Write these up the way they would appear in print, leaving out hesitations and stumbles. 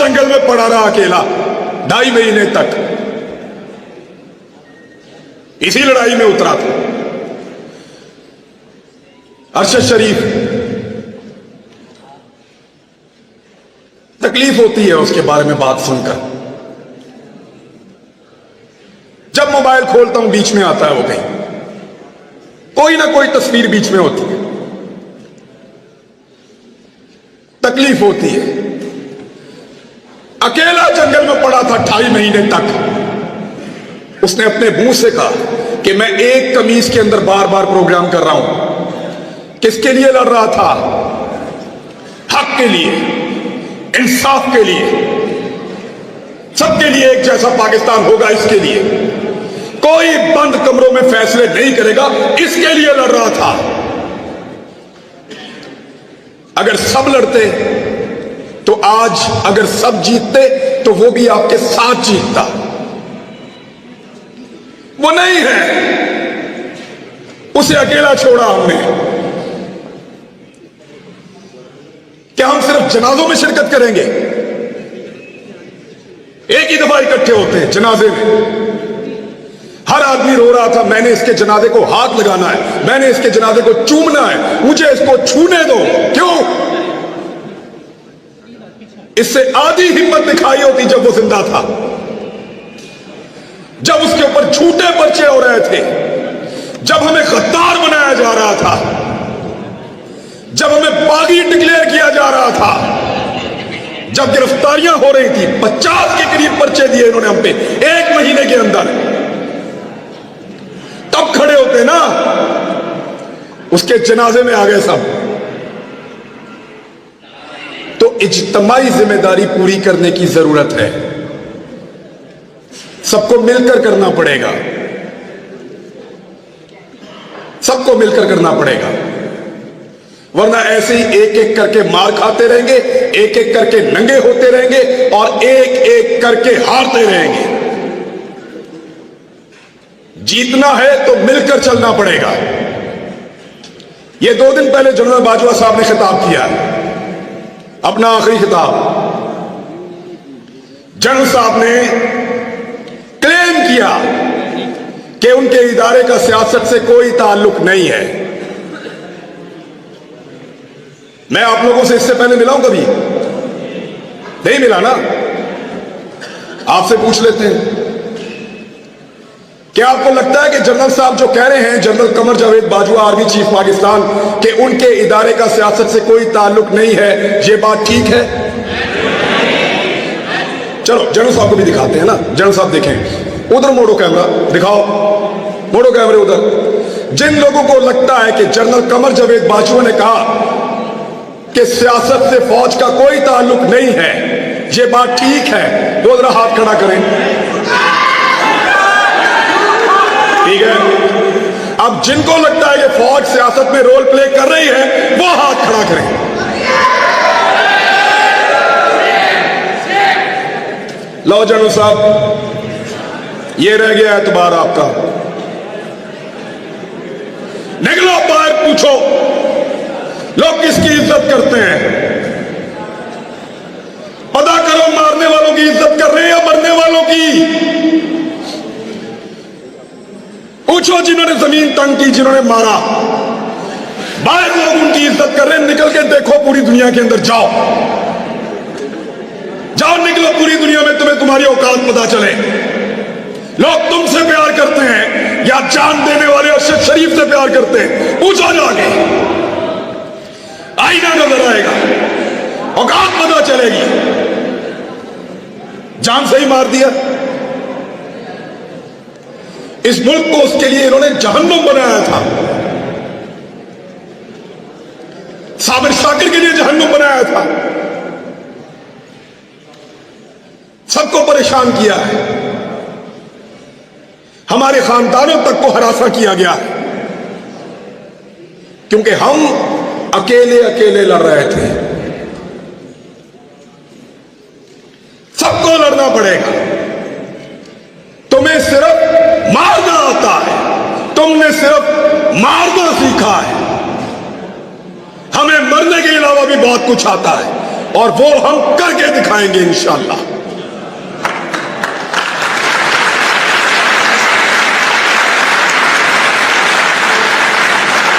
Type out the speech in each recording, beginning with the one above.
जंगल में पड़ा रहा अकेला 2.5 महीने तक। इसी लड़ाई में उतरा था। अरशद शरीफ, तकलीफ होती है उसके बारे में बात सुनकर। जब मोबाइल खोलता हूं बीच में आता है वो कहीं, कोई ना कोई तस्वीर बीच में होती है, तकलीफ होती है। अकेला जंगल में पड़ा था 2.5 महीने तक। उसने अपने मुंह से कहा कि मैं एक कमीज के अंदर बार बार प्रोग्राम कर रहा हूं। किसके लिए लड़ रहा था? हक के लिए, इंसाफ के लिए, सबके लिए एक जैसा पाकिस्तान होगा, इसके लिए। कोई बंद कमरों में फैसले नहीं करेगा, इसके लिए लड़ रहा था। अगर सब लड़ते तो आज, अगर सब जीतते तो वो भी आपके साथ जीतता। वो नहीं है, उसे अकेला छोड़ा हमने। क्या हम सिर्फ जनाजों में शिरकत करेंगे? एक ही दफा इकट्ठे होते हैं जनाजे में। हर आदमी रो रहा था, मैंने इसके जनाजे को हाथ लगाना है, मैंने इसके जनाजे को चूमना है, मुझे इसको छूने दो। क्यों? इससे आधी हिम्मत दिखाई होती जब वो जिंदा था, जब उसके ऊपर झूठे पर्चे हो रहे थे, जब हमें गद्दार बनाया जा रहा था, जब हमें बागी डिक्लेयर किया जा रहा था, जब गिरफ्तारियां हो रही थी। 50 के करीब पर्चे दिए इन्होंने हम पे 1 महीने के अंदर। तब खड़े होते ना, उसके जनाजे में आ गए सब। तो इज्तिमाई जिम्मेदारी पूरी करने की जरूरत है, सबको मिलकर करना पड़ेगा, सबको मिलकर करना पड़ेगा। वरना ऐसे ही एक एक करके मार खाते रहेंगे, एक एक करके नंगे होते रहेंगे और एक एक करके हारते रहेंगे। जीतना है तो मिलकर चलना पड़ेगा। यह 2 दिन पहले जनरल बाजवा साहब ने खिताब किया, अपना आखिरी खिताब। जनरल साहब ने क्लेम किया कि उनके इदारे का सियासत से कोई ताल्लुक नहीं है। मैं आप लोगों से इससे पहले मिला हूं कभी? नहीं मिला ना? आपसे पूछ लेते हैं, क्या आपको लगता है कि जनरल साहब जो कह रहे हैं, general Qamar Javed Bajwa army chief Pakistan, कि उनके इदारे का सियासत से कोई ताल्लुक नहीं है, ये बात ठीक है? चलो जनरल साहब को भी दिखाते हैं ना। जनरल साहब देखें, उधर मोड़ो कैमरा, दिखाओ, मोड़ो कैमरे उधर। जिन लोगों को लगता है कि जनरल कमर जावेद बाजवा ने कहा कि सियासत से फौज का कोई ताल्लुक नहीं है, ये बात ठीक है, वो जरा हाथ खड़ा करें। ठीक है। अब जिनको लगता है कि फौज सियासत में रोल प्ले कर रही है, वो हाथ खड़ा करें। लो जनरल साहब, ये रह गया एतबार आपका। निकलो बाहर, पूछो लोग किसकी इज्जत करते हैं। पता करो, मारने वालों की इज्जत कर रहे हैं या मरने वालों की? पूछो जिन्होंने जमीन तंग की, जिन्होंने मारा, बाहर लोग उनकी इज्जत कर रहे हैं। निकल के देखो पूरी दुनिया के अंदर, जाओ जाओ, निकलो पूरी दुनिया में, तुम्हें तुम्हारी औकात पता चले। लोग तुमसे प्यार करते हैं या जान देने वाले अरशद शरीफ से प्यार करते हैं? पूछो जाके, आईना नजर आएगा, औकात पता चलेगी। जान से ही मार दिया। इस मुल्क को उसके लिए इन्होंने जहन्नुम बनाया था। साबिर शाकिर के लिए जहन्नुम बनाया था। सबको परेशान किया है। हमारे खानदानों तक को हरासा किया गया है, क्योंकि हम अकेले अकेले लड़ रहे थे। सबको लड़ना पड़ेगा। तुम्हें सिर्फ मारना आता है, तुमने सिर्फ मारना सीखा है। हमें मरने के अलावा भी बहुत कुछ आता है, और वो हम करके दिखाएंगे इंशाअल्लाह।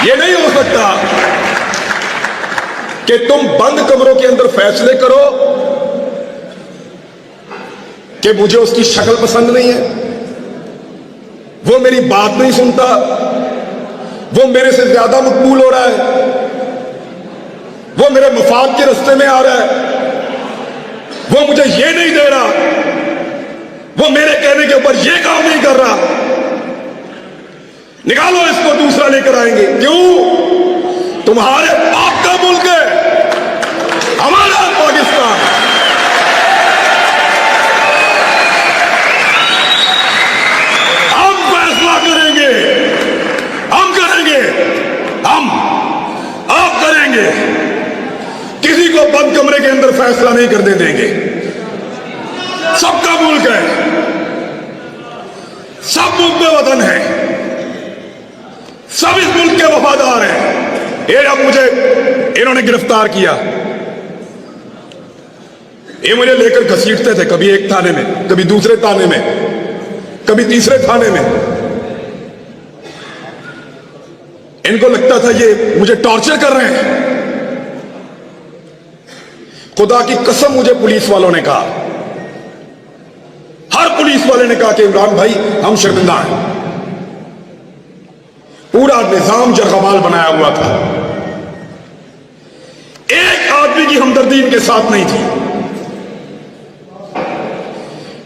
ये नहीं हो सकता कि तुम बंद कमरों के अंदर फैसले करो कि मुझे उसकी शक्ल पसंद नहीं है, वो मेरी बात नहीं सुनता, वो मेरे से ज्यादा मकबूल हो रहा है, वो मेरे मफाद के रास्ते में आ रहा है, वो मुझे ये नहीं दे रहा, वो मेरे कहने के ऊपर ये काम नहीं कर रहा, निकालो इसको, दूसरा लेकर आएंगे। क्यों? तुम्हारे बाप का मुल्क है, हमारा पाकिस्तान। हम फैसला करेंगे, हम करेंगे, हम आप करेंगे। किसी को बंद कमरे के अंदर फैसला नहीं करने देंगे। सबका मुल्क है, सब मुल्क में वतन है, सब इस मुल्क के वफादार हैं। ये अब मुझे इन्होंने गिरफ्तार किया, ये मुझे लेकर घसीटते थे, कभी एक थाने में, कभी दूसरे थाने में, कभी तीसरे थाने में। इनको लगता था ये मुझे टॉर्चर कर रहे हैं। खुदा की कसम मुझे पुलिस वालों ने कहा, हर पुलिस वाले ने कहा कि इमरान भाई हम शर्मिंदा हैं। पूरा निजाम जरगमाल बनाया हुआ था, एक आदमी की हमदर्दी इनके साथ नहीं थी।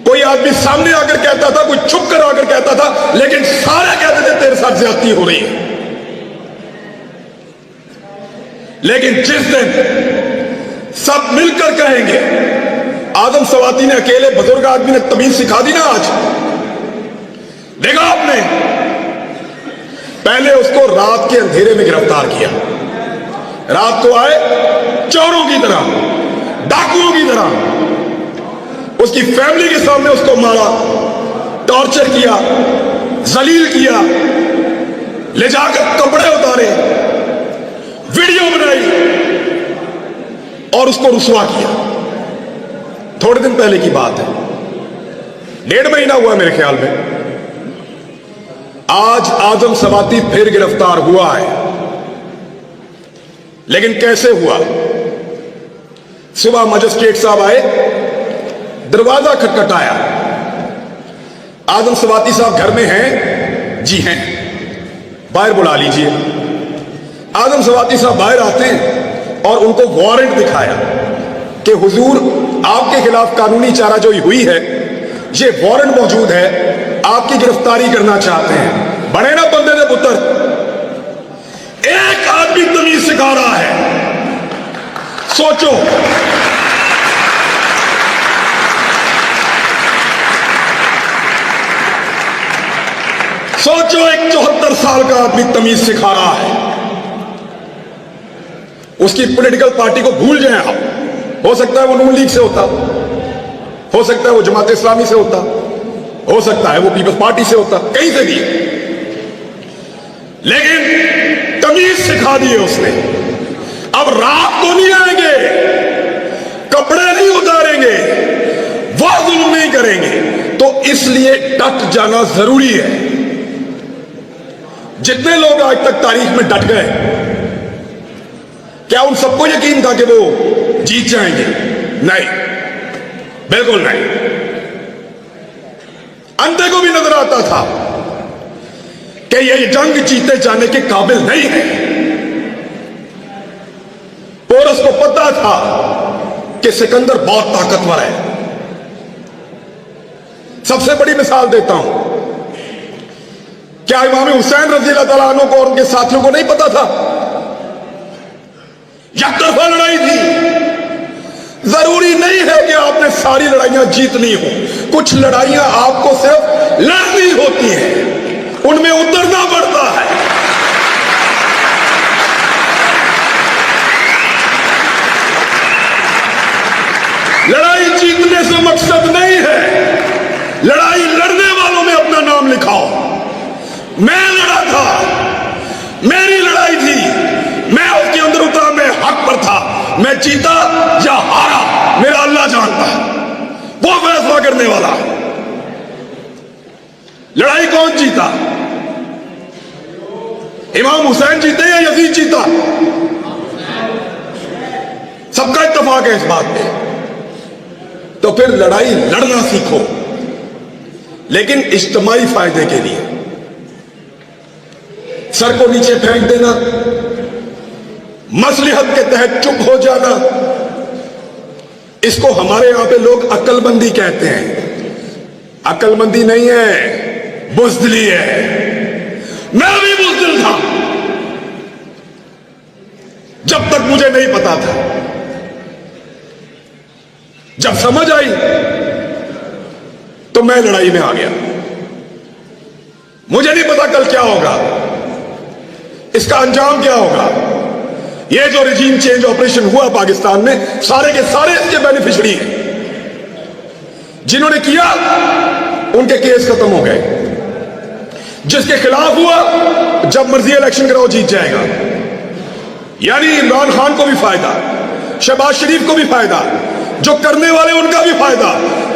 कोई आदमी सामने आकर कहता था, कोई छुप कर आकर कहता था, लेकिन सारे कहते थे तेरे साथ ज्यादती हो रही है। लेकिन जिस दिन सब मिलकर कहेंगे, आदम सवाती ने अकेले बुजुर्ग आदमी ने तमीज सिखा दी ना। आज देखा आपने, पहले उसको रात के अंधेरे में गिरफ्तार किया, रात को आए चोरों की तरह, डाकुओं की तरह, उसकी फैमिली के सामने उसको मारा, टॉर्चर किया, जलील किया, ले जाकर कपड़े उतारे, वीडियो बनाई और उसको रुसवा किया। थोड़े दिन पहले की बात है, 1.5 महीना हुआ मेरे ख्याल में। आज आजम सवाती फिर गिरफ्तार हुआ है, लेकिन कैसे हुआ? सुबह मजिस्ट्रेट साहब आए, दरवाजा खटखटाया, आजम सवाती साहब घर में हैं? जी हैं, बाहर बुला लीजिए। आजम सवाती साहब बाहर आते हैं और उनको वारंट दिखाया कि हुजूर आपके खिलाफ कानूनी चाराजोई हुई है, ये वारंट मौजूद है, आपकी गिरफ्तारी करना चाहते हैं। बड़े ना बंदे दे पुत्र, एक आदमी तमीज सिखा रहा है। सोचो, सोचो, एक 74 साल का आदमी तमीज सिखा रहा है। उसकी पॉलिटिकल पार्टी को भूल जाएं आप। हो सकता है वो नून लीग से होता, हो सकता है वो जमात इस्लामी से होता, हो सकता है वो पीपल्स पार्टी से होता, कहीं से भी, लेकिन तमीज सिखा दी है उसने। अब रात को नहीं आएंगे, कपड़े नहीं उतारेंगे, वो जुल्म नहीं करेंगे। तो इसलिए डट जाना जरूरी है। जितने लोग आज तक तारीख में डट गए, क्या उन सबको यकीन था कि वो जीत जाएंगे? नहीं, बिल्कुल नहीं। अंधे को भी नजर आता था कि ये जंग जीते जाने के काबिल नहीं है। पोरस को पता था कि सिकंदर बहुत ताकतवर है। सबसे बड़ी मिसाल देता हूं, क्या इमाम हुसैन रज़ी अल्लाह तआला अन्हु को और उनके साथियों को नहीं पता था? यकतरफा लड़ाई थी। जरूरी नहीं है कि आपने सारी लड़ाइयां जीतनी हो, कुछ लड़ाइयां आपको सिर्फ लड़नी होती हैं, उनमें उतरना पड़ता है। लड़ाई जीतने से मकसद नहीं है, लड़ाई लड़ने वालों में अपना नाम लिखाओ। मैं लड़ा था, मेरी लड़ाई थी, मैं उसके अंदर उतरा, मैं हक पर था, मैं जीता या हारा मेरा अल्लाह जानता है, वो फैसला करने वाला है। लड़ाई कौन जीता? इमाम हुसैन जीते या यजीद जीता? सबका इत्तेफाक है इस बात पे। तो फिर लड़ाई लड़ना सीखो, लेकिन इज्तिमाई फायदे के लिए। सर को नीचे फेंक देना, मसलिहत के तहत चुप हो जाना, इसको हमारे यहां पे लोग अक्लमंदी कहते हैं। अक्लमंदी नहीं है, बुज़दिली है। मैं भी बुज़दिल था जब तक मुझे नहीं पता था। जब समझ आई तो मैं लड़ाई में आ गया। मुझे नहीं पता कल क्या होगा, इसका अंजाम क्या होगा। ये जो रिजीम चेंज ऑपरेशन हुआ पाकिस्तान में, सारे के सारे इसके बेनिफिशियरी हैं। जिन्होंने किया उनके केस खत्म हो गए। जिसके खिलाफ हुआ, जब मर्जी इलेक्शन कराओ जीत जाएगा। यानी इमरान खान को भी फायदा, शहबाज शरीफ को भी फायदा, जो करने वाले उनका भी फायदा।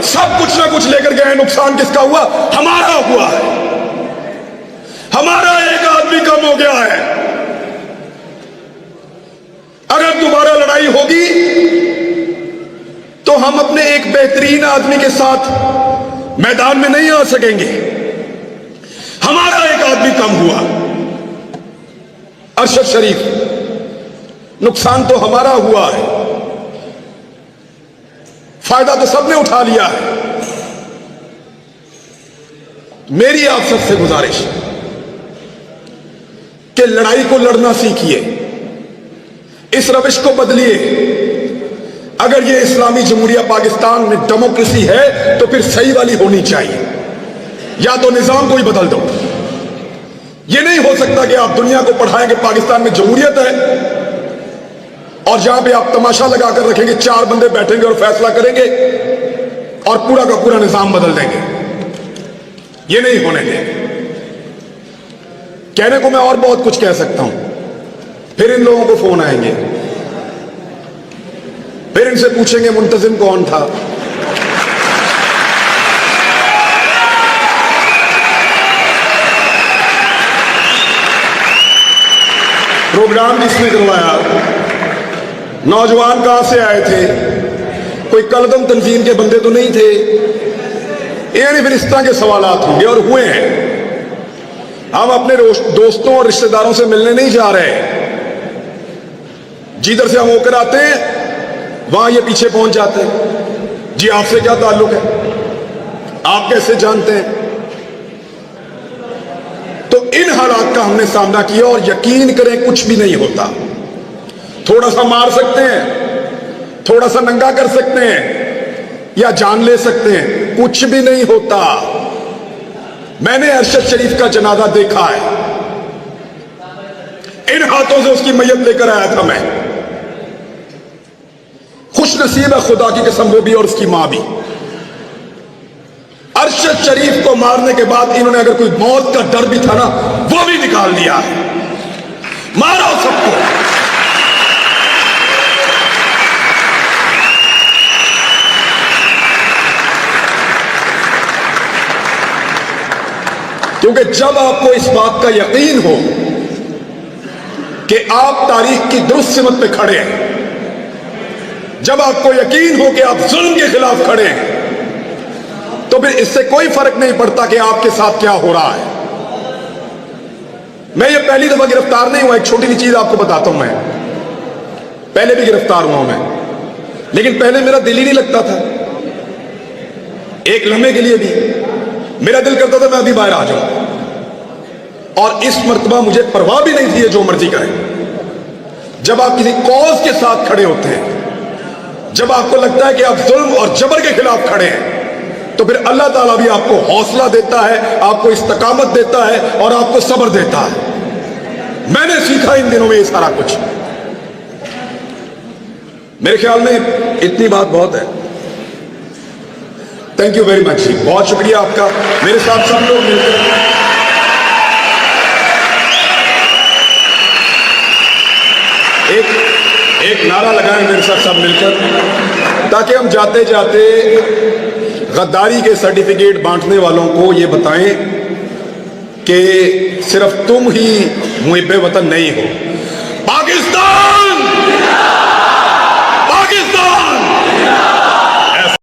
सब कुछ ना कुछ लेकर गए। नुकसान किसका हुआ? हमारा हुआ है। हमारा एक आदमी कम हो गया है। अगर दोबारा लड़ाई होगी तो हम अपने एक बेहतरीन आदमी के साथ मैदान में नहीं आ सकेंगे। हमारा एक आदमी कम हुआ, अरशद शरीफ। नुकसान तो हमारा हुआ है, फायदा तो सबने उठा लिया है। मेरी आप सबसे गुजारिश कि लड़ाई को लड़ना सीखिए, इस रविश को बदलिए। अगर ये इस्लामी जमहूरिया पाकिस्तान में डेमोक्रेसी है तो फिर सही वाली होनी चाहिए, या तो निजाम को ही बदल दो। ये नहीं हो सकता कि आप दुनिया को पढ़ाएं कि पाकिस्तान में जमहूरियत है और जहां पे आप तमाशा लगा कर रखेंगे, चार बंदे बैठेंगे और फैसला करेंगे और पूरा का पूरा निजाम बदल देंगे। ये नहीं होने देंगे। कहने को मैं और बहुत कुछ कह सकता हूं, फिर इन लोगों को फोन आएंगे, फिर इनसे पूछेंगे मुंतजिम कौन था। प्रोग्राम किसने करवाया, नौजवान कहां से आए थे, कोई कलदम तंजीम के बंदे तो नहीं थे। यानी फिर इस तरह के सवालात होंगे और हुए हैं। हम अपने दोस्तों और रिश्तेदारों से मिलने नहीं जा रहे। जिधर से हम होकर आते हैं वहां ये पीछे पहुंच जाते हैं। जी आपसे क्या ताल्लुक है, आप कैसे जानते हैं। तो इन हालात का हमने सामना किया और यकीन करें कुछ भी नहीं होता। थोड़ा सा मार सकते हैं, थोड़ा सा नंगा कर सकते हैं या जान ले सकते हैं, कुछ भी नहीं होता। मैंने अरशद शरीफ का जनाजा देखा है, इन हाथों से उसकी मैयत लेकर आया था मैं। खुश नसीब है खुदा की कसम वो भी और उसकी मां भी। अरशद शरीफ को मारने के बाद इन्होंने अगर कोई मौत का डर भी था ना, वो भी निकाल दिया है। मारो सबको। क्योंकि जब आपको इस बात का यकीन हो कि आप तारीख की दुरुस्त सिमत पे खड़े हैं, जब आपको यकीन हो कि आप जुल्म के खिलाफ खड़े हैं, तो फिर इससे कोई फर्क नहीं पड़ता कि आपके साथ क्या हो रहा है। मैं ये पहली दफा गिरफ्तार नहीं हुआ। एक छोटी सी चीज आपको बताता हूं, मैं पहले भी गिरफ्तार हुआ हूं मैं, लेकिन पहले मेरा दिल ही नहीं लगता था। एक लम्हे के लिए भी मेरा दिल करता था मैं अभी बाहर आ जाऊं, और इस मर्तबा मुझे परवाह भी नहीं थी ये जो मर्जी करें। जब आप किसी कॉज के साथ खड़े होते हैं, जब आपको लगता है कि आप जुल्म और जबर के खिलाफ खड़े हैं, तो फिर अल्लाह ताला भी आपको हौसला देता है, आपको इस्तकामत देता है और आपको सब्र देता है। मैंने सीखा इन दिनों में ये सारा कुछ। मेरे ख्याल में इतनी बात बहुत है। थैंक यू वेरी मच जी, बहुत शुक्रिया आपका। मेरे साथ सब लोग मिलकर एक नारा लगाएं मेरे साथ सब मिलकर, ताकि हम जाते जाते गद्दारी के सर्टिफिकेट बांटने वालों को ये बताएं कि सिर्फ तुम ही मुहिब्बे वतन नहीं हो। पाकिस्तान